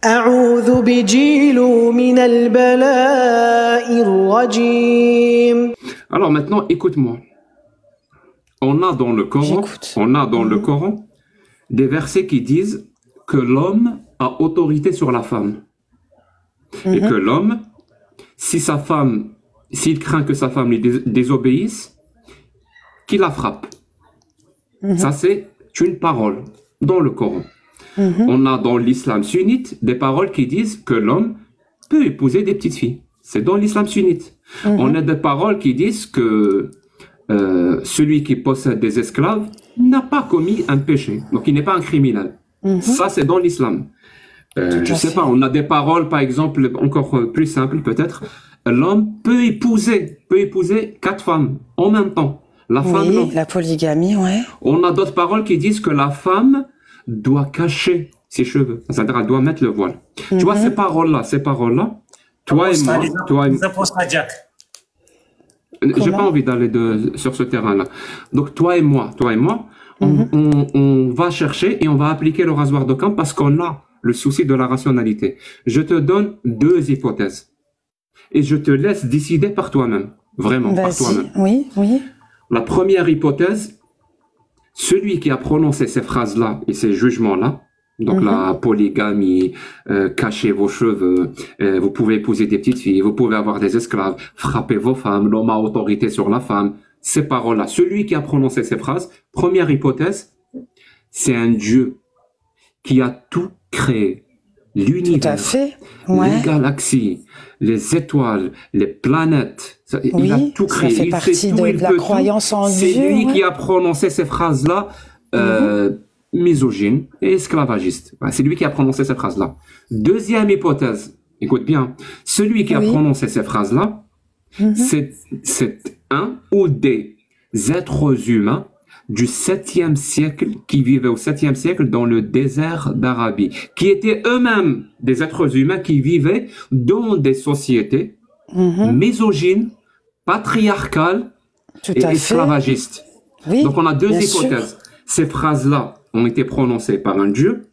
أعوذ بجيل من البلاء الرجيم. Alors maintenant, écoute-moi. On a dans le Coran, des versets qui disent que l'homme a autorité sur la femme. Et que l'homme, s'il craint que sa femme lui désobéisse, qu'il la frappe. Ça, c'est une parole dans le Coran. On a dans l'islam sunnite des paroles qui disent que l'homme peut épouser des petites filles. C'est dans l'islam sunnite. On a des paroles qui disent que celui qui possède des esclaves n'a pas commis un péché. Donc, il n'est pas un criminel. Ça, c'est dans l'islam. Je sais pas, on a des paroles, par exemple, encore plus simples peut-être. L'homme peut épouser 4 femmes en même temps. La femme, non. La polygamie, ouais. On a d'autres paroles qui disent que la femme doit cacher ses cheveux. C'est-à-dire, elle doit mettre le voile. Tu vois, ces paroles-là, toi et moi, j'ai pas envie d'aller sur ce terrain-là. Donc, toi et moi, on va chercher et on va appliquer le rasoir d'Occam parce qu'on a le souci de la rationalité. Je te donne 2 hypothèses. Et je te laisse décider par toi-même. Vraiment, par toi-même. Oui, oui. La première hypothèse, celui qui a prononcé ces phrases-là et ces jugements-là, donc la polygamie, cachez vos cheveux, vous pouvez épouser des petites filles, vous pouvez avoir des esclaves, frapper vos femmes, l'homme a autorité sur la femme, ces paroles-là, celui qui a prononcé ces phrases, première hypothèse, c'est un Dieu qui a tout créé. L'univers, les galaxies, les étoiles, les planètes, il a tout créé. Ça fait partie de la croyance en Dieu. C'est lui qui a prononcé ces phrases-là, misogynes et esclavagistes. C'est lui qui a prononcé ces phrases-là. Deuxième hypothèse, écoute bien, celui qui a prononcé ces phrases-là, c'est un ou des êtres humains du 7e siècle, qui vivaient au 7e siècle dans le désert d'Arabie, qui étaient eux-mêmes des êtres humains qui vivaient dans des sociétés misogynes, patriarcales et esclavagistes. Donc on a 2 hypothèses. Ces phrases-là ont été prononcées par un Dieu,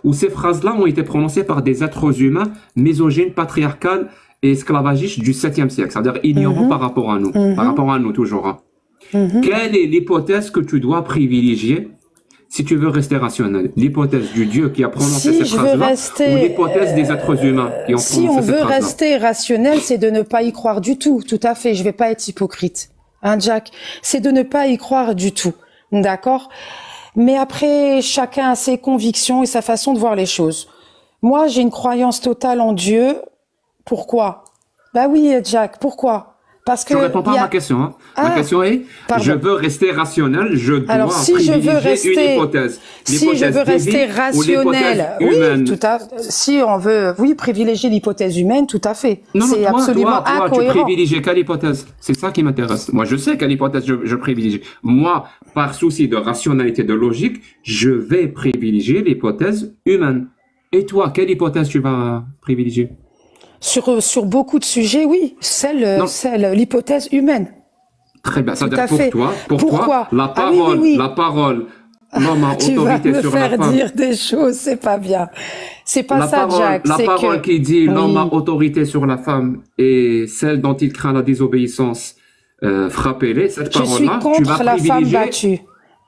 ou ces phrases-là ont été prononcées par des êtres humains misogynes, patriarcales et esclavagistes du 7e siècle, c'est-à-dire ignorants par rapport à nous, toujours. Hein. Quelle est l'hypothèse que tu dois privilégier si tu veux rester rationnel? L'hypothèse du Dieu qui a prononcé ces phrases-là ou l'hypothèse des êtres humains qui ont prononcé ces phrases-là? Si on veut rester rationnel, c'est de ne pas y croire du tout. Tout à fait, je vais pas être hypocrite. Hein, Jack? C'est de ne pas y croire du tout. D'accord? Mais après, chacun a ses convictions et sa façon de voir les choses. Moi, j'ai une croyance totale en Dieu. Pourquoi? Bah oui, Jack, pourquoi? Parce que tu réponds pas à ma question. Hein. Ma question est, je veux rester rationnel, je dois privilégier une hypothèse. Si je veux rester rationnel, si on veut, privilégier l'hypothèse humaine, tout à fait. C'est absolument incohérent. Tu privilégies quelle hypothèse? C'est ça qui m'intéresse. Moi, je sais quelle hypothèse je privilégie. Moi, par souci de rationalité, de logique, je vais privilégier l'hypothèse humaine. Et toi, quelle hypothèse tu vas privilégier? Sur beaucoup de sujets, oui, l'hypothèse humaine. Très bien, ça veut dire pour toi, la parole, l'homme a autorité sur la femme. Tu vas me faire dire des choses, c'est pas bien. C'est pas ça, Jack. La parole qui dit l'homme a autorité sur la femme et celle dont il craint la désobéissance, frappez-les, cette parole-là, tu vas privilégier... la femme battue.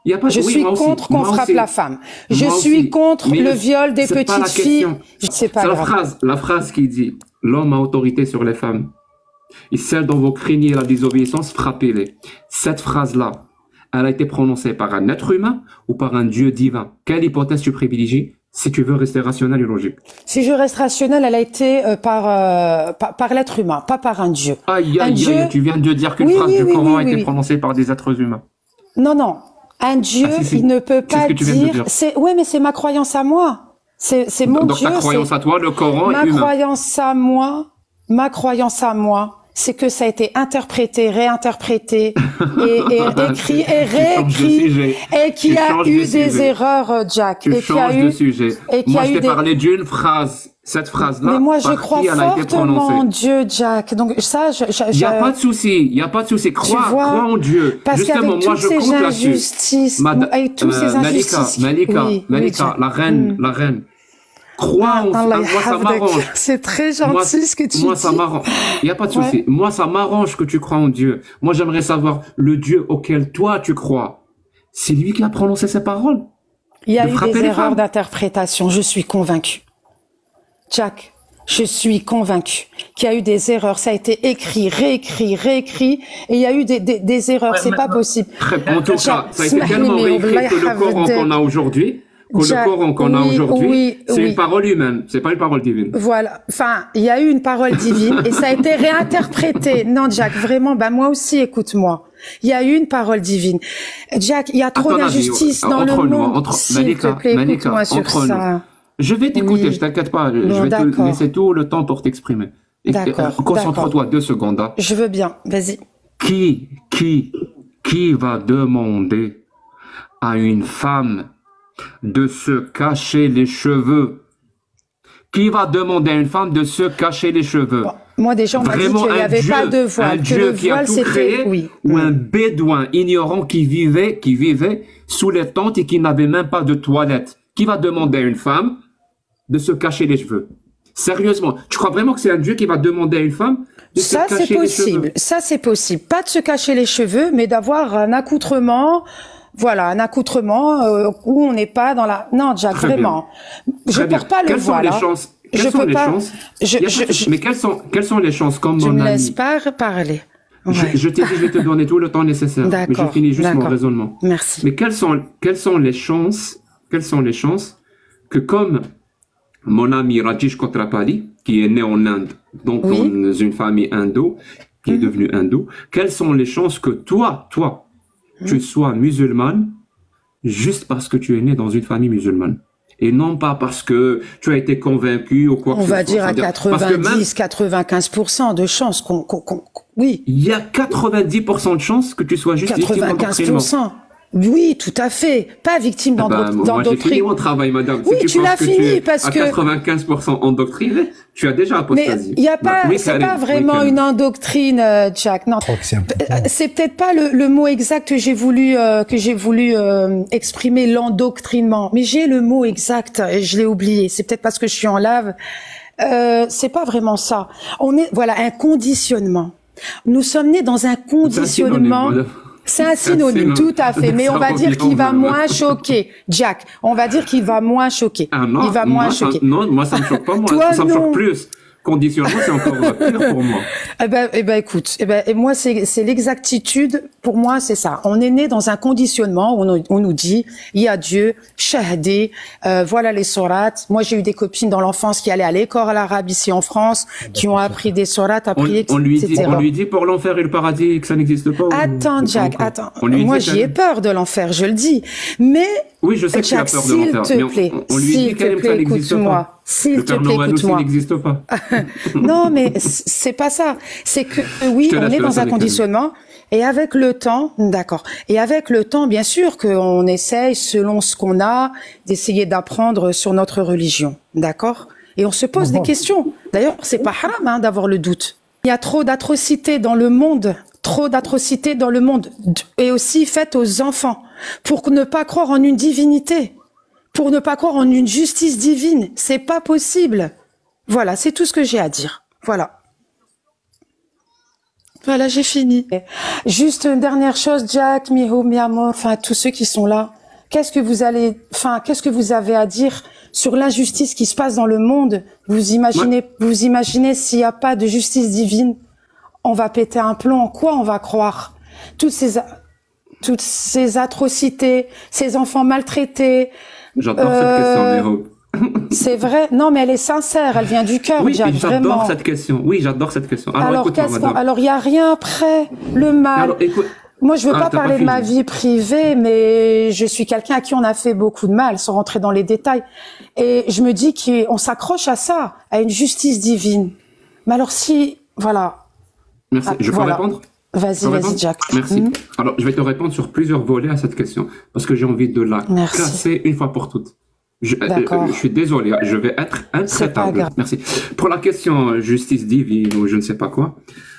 Je suis contre qu'on frappe la femme. Je suis contre le viol des petites filles. C'est pas grave. La phrase qui dit l'homme a autorité sur les femmes et celle dont vous craignez la désobéissance, frappez-les. Cette phrase-là, elle a été prononcée par un être humain ou par un Dieu divin? Quelle hypothèse tu privilégies si tu veux rester rationnel et logique? Si je reste rationnel, elle a été par l'être humain, pas par un Dieu. Tu viens de dire qu'une phrase du Coran a été prononcée par des êtres humains. Non. Un Dieu, il ne peut pas dire. Oui, mais c'est ma croyance à moi. C'est mon Dieu. Donc ta croyance à toi, le Coran est humain. Ma croyance à moi, c'est que ça a été interprété, réinterprété, et écrit et réécrit, et qu'il y a eu des erreurs, Jack. Tu changes de sujet. Moi, je t'ai parlé d'une phrase. Cette phrase-là, mais moi, je crois fortement en Dieu, Jack. Donc ça, il n'y a pas de souci. Crois en Dieu. Parce justement, moi, je compte là-dessus. Avec toutes ces injustices. Malika, la reine. Crois en Allah moi, ça yahafdak. m'arrange. C'est très Moi, gentil ce que tu moi, dis. ça m'arrange. Il n'y a pas de souci. Ouais. Moi, ça m'arrange que tu crois en Dieu. Moi, j'aimerais savoir le Dieu auquel toi tu crois. C'est lui qui a prononcé ces paroles. Il y a De eu frapper des les erreurs femmes. d'interprétation, je suis convaincue. Jack, je suis convaincue qu'il y a eu des erreurs. Ça a été écrit, réécrit, et il y a eu des erreurs. C'est pas possible. En tout cas, ça a été tellement réécrit que le Coran qu'on a aujourd'hui, c'est une parole humaine. C'est pas une parole divine. Voilà. Enfin, il y a eu une parole divine et ça a été réinterprété. Non, Jack, vraiment, bah, moi aussi, écoute-moi. Il y a eu une parole divine. Jack, il y a trop d'injustice dans le monde. S'il te plaît, écoute-moi sur ça. Je vais t'écouter, Oui. je t'inquiète pas. Je Bon, vais te d'accord. laisser tout le temps pour t'exprimer. D'accord, Concentre-toi 2 secondes. Hein. Je veux bien. Vas-y. Qui va demander à une femme de se cacher les cheveux? Qui va demander à une femme de se cacher les cheveux? Bon, moi, déjà, on m'a dit Vraiment qu'il n'y un avait dieu, pas de voile. un Que dieu le qui a voile, tout c'était, créé, oui. ou un bédouin ignorant qui vivait sous les tentes et qui n'avait même pas de toilette. Qui va demander à une femme de se cacher les cheveux? Sérieusement, tu crois vraiment que c'est un dieu qui va demander à une femme de se Ça, cacher c'est les possible. cheveux? Ça, c'est possible. Pas de se cacher les cheveux, mais d'avoir un accoutrement. Voilà, un accoutrement où on n'est pas dans la. Non, Jack, Très vraiment. Je Très bien. porte pas le Quelles sont voile. les hein. chances? Je Quelles sont peux les pas. chances? Je- Mais quelles sont les chances, comme Tu mon me ami? laisses pas parler. Ouais. Je t'ai dit, je vais te donner tout le temps nécessaire. Mais je D'accord, finis juste mon d'accord. raisonnement. Merci. Mais quelles sont les chances que comme mon ami Rajesh Kotrapali, qui est né en Inde, donc Oui. dans une famille indo, qui est devenue hindou, quelles sont les chances que toi, tu sois musulmane juste parce que tu es né dans une famille musulmane? Et non pas parce que tu as été convaincu ou quoi que On ce va soit. dire à C'est-à-dire- parce que même 90-95% de chances oui. il y a 90% de chances que tu sois juste victime d'endoctrinement. 95%. Oui, tout à fait. Pas victime Moi, j'ai fini d'endoctrinement. mon travail, madame. Oui, Si tu penses l'as que fini, tu es parce à que- 95% endoctriné, tu as déjà Mais apostasie. il y a pas, Oui, c'est Karim, pas oui, vraiment Karim. une endoctrine, Jack. Non. Je crois que c'est important. C'est peut-être pas le mot exact que j'ai voulu exprimer, l'endoctrinement. Mais j'ai le mot exact et je l'ai oublié. C'est peut-être parce que je suis en lave. C'est pas vraiment ça. Voilà, un conditionnement. Nous sommes nés dans un conditionnement. C'est un synonyme, tout à fait. Mais on va dire qu'il va moins choquer. Jack, on va dire qu'il va moins choquer. Ah non, Il va moins choquer. Moi, ça me choque pas, moi. Toi, Ça me non. choque plus. Conditionnement, c'est encore pire pour moi. Écoute, et moi c'est l'exactitude. Pour moi, c'est ça. On est né dans un conditionnement où on nous dit il y a Dieu, shahadé, voilà les sourates. Moi, j'ai eu des copines dans l'enfance qui allaient à l'école arabe ici en France, qui ont appris des sourates, à prier, On lui etc. dit pour l'enfer et le paradis que ça n'existe pas. Attends, Jack, Encore. attends. On lui Moi, dit j'y qu'elle- ai peur de l'enfer, je le dis. Mais Oui, je sais que tu as Jack, peur de s'il l'enfer. te mais plaît, on lui dit s'il te qu'elle ça plaît, n'existe écoute-moi. pas. S'il Le te Père plaît, Noël aussi écoute-moi. n'existe pas. Non, mais c'est pas ça. C'est que oui, Je te on laisse est le dans un avec conditionnement et avec le temps, d'accord. Et avec le temps, bien sûr qu'on essaye, selon ce qu'on a, d'essayer d'apprendre sur notre religion, d'accord. Et on se pose des questions. D'ailleurs, c'est pas haram hein, d'avoir le doute. Il y a trop d'atrocités dans le monde, et aussi faites aux enfants, pour ne pas croire en une divinité, pour ne pas croire en une justice divine. C'est pas possible. Voilà, c'est tout ce que j'ai à dire. Voilà. Voilà, j'ai fini. Juste une dernière chose, Jack, Miho, Miamor, enfin, tous ceux qui sont là. Qu'est-ce que vous avez à dire sur l'injustice qui se passe dans le monde? Vous imaginez s'il n'y a pas de justice divine, on va péter un plomb. En quoi on va croire? Toutes ces atrocités, ces enfants maltraités. J'adore cette question, Méro. C'est vrai. Non, mais elle est sincère. Elle vient du cœur, Oui, Jack, vraiment. j'adore cette question. Oui, j'adore cette question. Alors, écoute-moi, madame. Alors, il y a rien après le mal. Alors, écoute. Moi, je veux pas t'as parler de ma fini. vie privée, mais je suis quelqu'un à qui on a fait beaucoup de mal, sans rentrer dans les détails. Et je me dis qu'on s'accroche à ça, à une justice divine. Mais alors voilà. Merci. Je peux Voilà. répondre? Vas-y, Jack. Merci. Mhm. Alors, je vais te répondre sur plusieurs volets à cette question, parce que j'ai envie de la Merci. classer une fois pour toutes. D'accord. Je suis désolé, je vais être C'est pas intraitable. grave. Merci. Pour la question justice divine ou je ne sais pas quoi,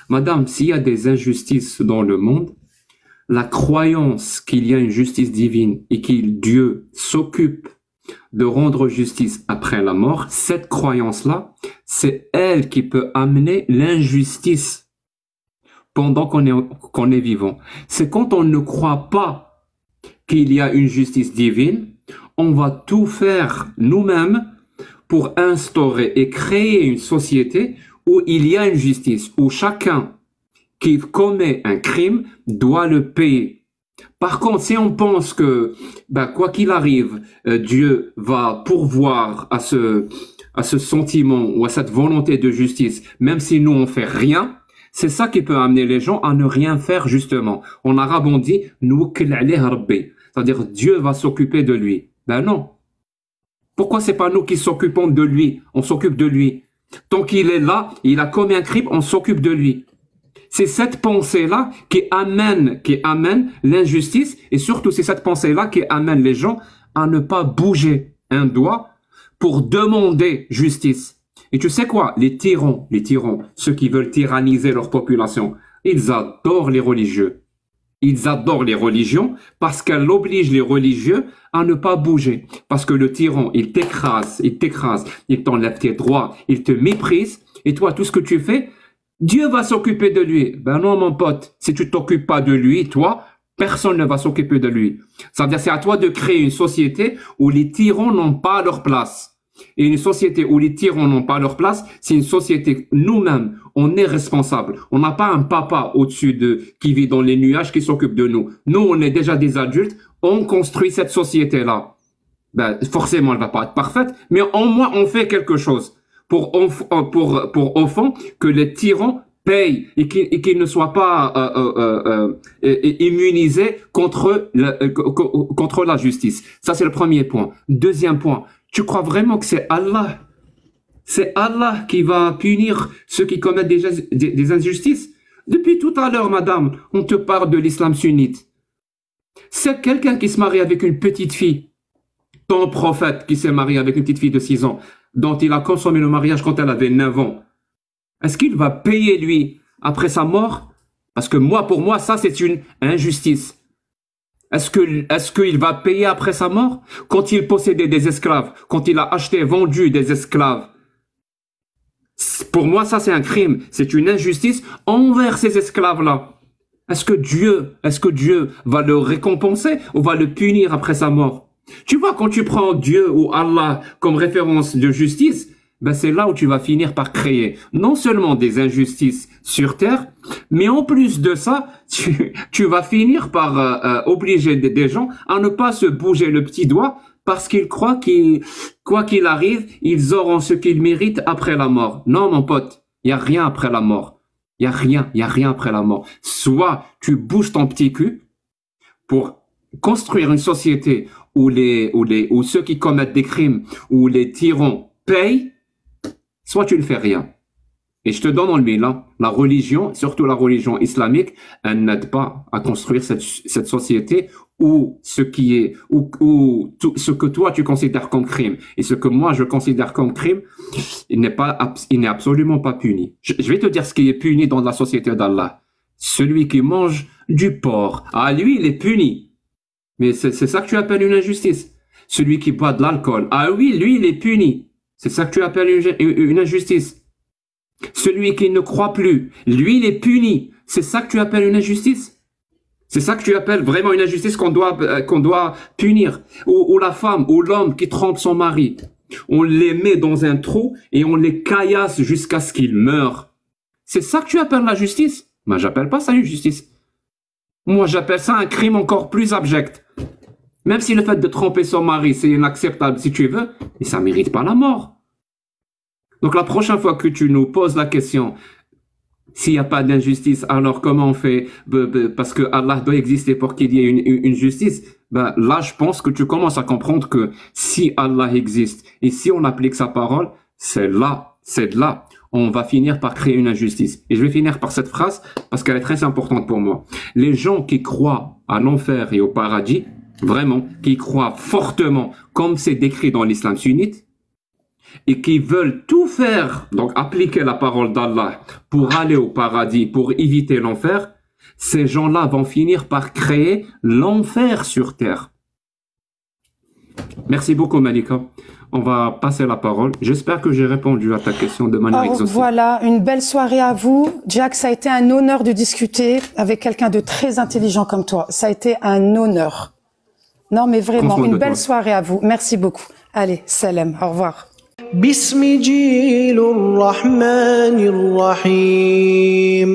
madame, s'il y a des injustices dans le monde, la croyance qu'il y a une justice divine et que Dieu s'occupe de rendre justice après la mort, cette croyance-là, c'est elle qui peut amener l'injustice pendant qu'on est vivant. C'est quand on ne croit pas qu'il y a une justice divine, on va tout faire nous-mêmes pour instaurer et créer une société où il y a une justice, où chacun qui commet un crime doit le payer. Par contre, si on pense que, quoi qu'il arrive, Dieu va pourvoir à ce sentiment ou à cette volonté de justice, même si nous on fait rien, c'est ça qui peut amener les gens à ne rien faire justement. En arabe on dit « Nuwakkil alayh Rabbi », c'est-à-dire Dieu va s'occuper de lui. Ben non. Pourquoi c'est pas nous qui s'occupons de lui? On s'occupe de lui. Tant qu'il est là, il a commis un crime, on s'occupe de lui. C'est cette pensée-là qui amène l'injustice, et surtout c'est cette pensée-là qui amène les gens à ne pas bouger un doigt pour demander justice. Et tu sais quoi? Les tyrans, ceux qui veulent tyranniser leur population, ils adorent les religieux. Ils adorent les religions parce qu'elles obligent les religieux à ne pas bouger. Parce que le tyran, il t'écrase, il t'enlève tes droits, il te méprise. Et toi, tout ce que tu fais, Dieu va s'occuper de lui. Ben non, mon pote, si tu t'occupes pas de lui, toi, personne ne va s'occuper de lui. Ça veut dire c'est à toi de créer une société où les tyrans n'ont pas leur place. Et une société où les tyrans n'ont pas leur place, c'est une société, nous-mêmes, on est responsable. On n'a pas un papa au-dessus qui vit dans les nuages, qui s'occupe de nous. Nous, on est déjà des adultes, on construit cette société-là. Ben, forcément, elle va pas être parfaite, mais au moins, on fait quelque chose pour au fond, que les tyrans payent et qu'ils ne soient pas immunisés contre la justice. Ça, c'est le premier point. Deuxième point. Tu crois vraiment que c'est Allah qui va punir ceux qui commettent des injustices? Depuis tout à l'heure, madame, on te parle de l'islam sunnite. C'est quelqu'un qui se marie avec une petite fille. Ton prophète qui s'est marié avec une petite fille de 6 ans, dont il a consommé le mariage quand elle avait 9 ans. Est-ce qu'il va payer, lui, après sa mort? Parce que pour moi, ça, c'est une injustice. Est-ce qu'il va payer après sa mort? Quand il possédait des esclaves, quand il a vendu des esclaves. Pour moi, ça, c'est un crime. C'est une injustice envers ces esclaves-là. Est-ce que Dieu va le récompenser ou va le punir après sa mort? Tu vois, quand tu prends Dieu ou Allah comme référence de justice, ben c'est là où tu vas finir par créer non seulement des injustices sur terre, mais en plus de ça, tu vas finir par obliger des gens à ne pas se bouger le petit doigt parce qu'ils croient quoi qu'il arrive, ils auront ce qu'ils méritent après la mort. Non, mon pote, il y a rien après la mort. Il y a rien après la mort. Soit tu bouges ton petit cul pour construire une société où ceux qui commettent des crimes, où les tyrans payent, soit tu ne fais rien. Et je te donne en le mille, la religion, surtout la religion islamique, elle n'aide pas à construire cette société où ce que toi tu considères comme crime et ce que moi je considère comme crime, il n'est absolument pas puni. Je vais te dire ce qui est puni dans la société d'Allah. Celui qui mange du porc, lui il est puni. Mais c'est ça que tu appelles une injustice. Celui qui boit de l'alcool, oui, lui il est puni. C'est ça que tu appelles une injustice. Celui qui ne croit plus, lui, il est puni. C'est ça que tu appelles une injustice? C'est ça que tu appelles vraiment une injustice qu'on doit punir? Ou la femme, ou l'homme qui trompe son mari. On les met dans un trou et on les caillasse jusqu'à ce qu'ils meurent. C'est ça que tu appelles la justice? Moi, j'appelle pas ça une justice. Moi, j'appelle ça un crime encore plus abject. Même si le fait de tromper son mari, c'est inacceptable si tu veux, mais ça mérite pas la mort. Donc la prochaine fois que tu nous poses la question, s'il n'y a pas d'injustice, alors comment on fait? Parce que Allah doit exister pour qu'il y ait une justice. Là, je pense que tu commences à comprendre que si Allah existe et si on applique sa parole, c'est de là, on va finir par créer une injustice. Et je vais finir par cette phrase parce qu'elle est très importante pour moi. Les gens qui croient à l'enfer et au paradis, vraiment, qui croient fortement, comme c'est décrit dans l'islam sunnite, et qui veulent tout faire, donc appliquer la parole d'Allah pour aller au paradis, pour éviter l'enfer, ces gens-là vont finir par créer l'enfer sur terre. Merci beaucoup, Malika. On va passer la parole. J'espère que j'ai répondu à ta question de manière exhaustive. Voilà, une belle soirée à vous. Jack, ça a été un honneur de discuter avec quelqu'un de très intelligent comme toi. Ça a été un honneur. Non, mais vraiment, une belle soirée à vous. Merci beaucoup. Allez, salam, au revoir. بسم جيل الرحمن الرحيم